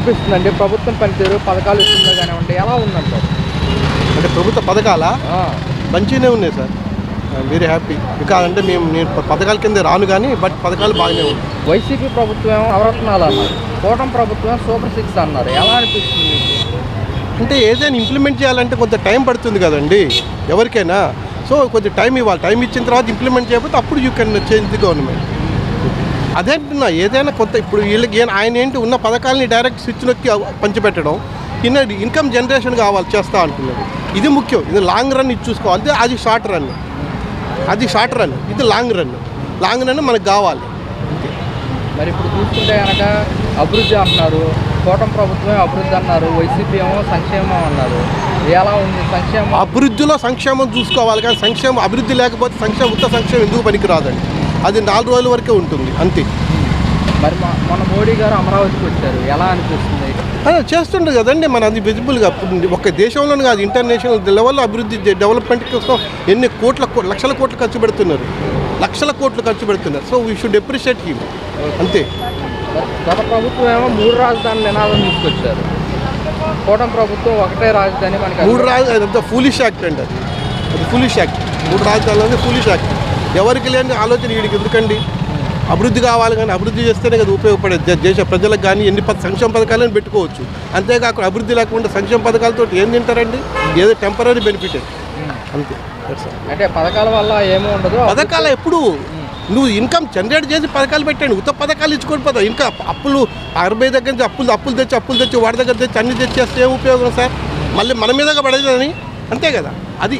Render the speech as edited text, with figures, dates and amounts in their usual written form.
అనిపిస్తుందండి ప్రభుత్వం పనితీరు పథకాలు ఇస్తుందో కానివ్వండి ఎలా ఉందంటారు? అంటే ప్రభుత్వ పథకాలా మంచిగానే ఉన్నాయి sir. I'm very happy. Because అంటే నేను పథకాల కింద రాను కానీ బట్ పథకాలు బాగానే ఉన్నాయి. వైసీపీ ప్రభుత్వం ఏమో నవరత్నాలు అన్నారు, కూటమి ప్రభుత్వం సూపర్ 6 అన్నారు. ఎలా అనిపిస్తుంది మీకు? అంటే ఏదైనా ఇంప్లిమెంట్ చేయాలంటే కొంత టైం పడుతుంది కదండి ఎవరికైనా. సో కొంచెం టైం ఇవ్వాలి. టైం ఇచ్చిన తర్వాత ఇంప్లిమెంట్ చేయకపోతే అప్పుడు you can change the government. అదే అంటున్నా, ఏదైనా కొత్త ఇప్పుడు వీళ్ళకి ఆయన ఏంటి ఉన్న పథకాలని డైరెక్ట్ స్విచ్ నొక్కి పంచిపెట్టడం, ఇన్కమ్ జనరేషన్ కావాలి చేస్తా అంటున్నాడు. ఇది ముఖ్యం. ఇది లాంగ్ రన్ ఇది చూసుకోవాలి. అది షార్ట్ రన్, ఇది లాంగ్ రన్ మనకు కావాలి. మరి ఇప్పుడు చూసుకుంటే కనుక అభివృద్ధి అంటున్నారు, కూటమి ప్రభుత్వమే అభివృద్ధి అన్నారు, వైసీపీ ఏమో సంక్షేమం అన్నారు. ఎలా ఉంది సంక్షేమం? అభివృద్ధిలో సంక్షేమం చూసుకోవాలి కానీ అభివృద్ధి లేకపోతే ఉత్త సంక్షేమం ఎందుకు పనికిరాదండి. అది 4 రోజుల వరకే ఉంటుంది అంతే. మరి మన మోడీ గారు అమరావతికి వచ్చారు, ఎలా అనిపిస్తుంది? అదే చేస్తుండే కదండి. మన అది విజిబుల్గా ఒక దేశంలోనే కాదు ఇంటర్నేషనల్ లెవెల్లో అభివృద్ధి డెవలప్మెంట్ కోసం ఎన్ని లక్షల కోట్లు ఖర్చు పెడుతున్నారు. So we should appreciate him అంతే. గత ప్రభుత్వం ఏమో 3 రాజధానుల నినాదం తీసుకొచ్చారు, కూటమి ప్రభుత్వం ఒకటే రాజధాని. మనకి 3 రాజధాని అంతా ఫూలిష్ యాక్ట్ అండి. అది ఫూలిష్ యాక్ట్. 3 రాజధానులు అనేది ఫూలిష్ యాక్ట్. ఎవరికి లేని ఆలోచన వీడికి ఎందుకండి? అభివృద్ధి కావాలి కానీ అభివృద్ధి చేస్తేనే కదా ఉపయోగపడేది దేశ ప్రజలకు. కానీ ఎన్ని సంక్షేమ పథకాలను పెట్టుకోవచ్చు. అంతేకాకుండా అభివృద్ధి లేకుండా సంక్షేమ పథకాలతో ఏం తింటారండి? ఏదో టెంపరీ బెనిఫిట్ అంతే. అంటే పథకాల వల్ల ఏమీ ఉండదు. పథకాలు ఎప్పుడు నువ్వు ఇన్కమ్ జనరేట్ చేసి పథకాలు పెట్టండి. ఉత్త పథకాలు ఇచ్చుకొని పోతావు. ఇంకా అప్పులు 60 దగ్గర నుంచి అప్పులు తెచ్చి వాడి దగ్గర తెచ్చి అన్ని తెచ్చేస్తే ఏం ఉపయోగం సార్? మళ్ళీ మన మీదగా పడేదని అంతే కదా. అది